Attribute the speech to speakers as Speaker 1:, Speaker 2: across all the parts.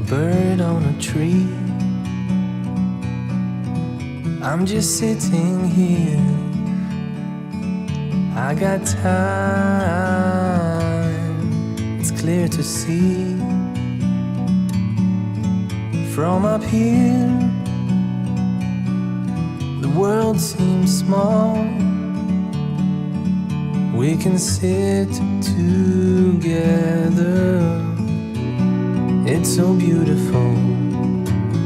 Speaker 1: bird on a tree. I'm just sitting here. I got time, it's clear to see. From up here, the world seems small. We can sit together. It's so beautiful,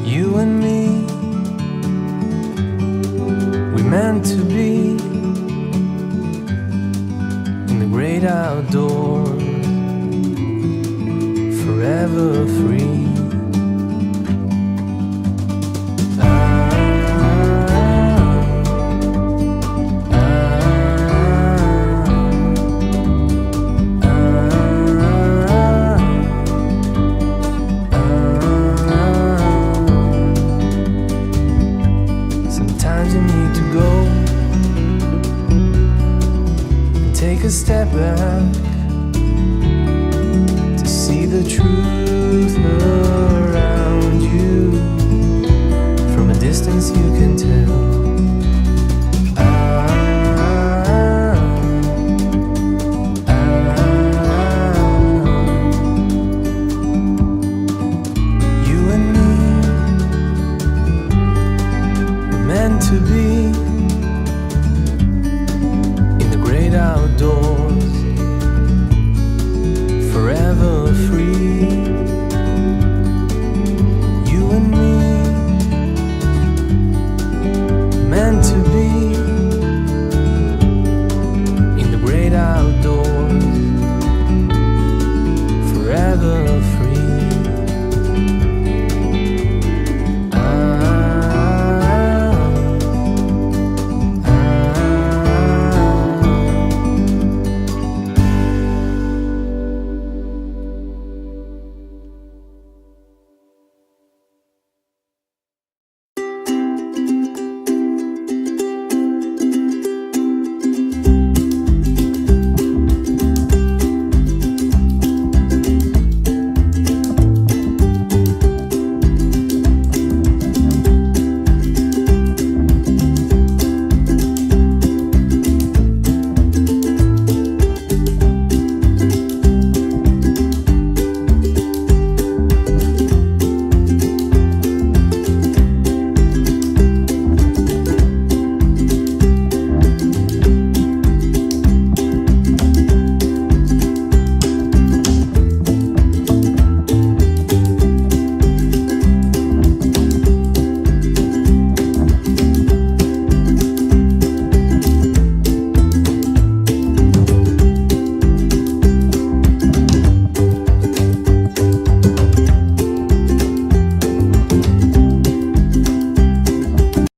Speaker 1: you and me. We meant to be in the great outdoors, forever free. Step back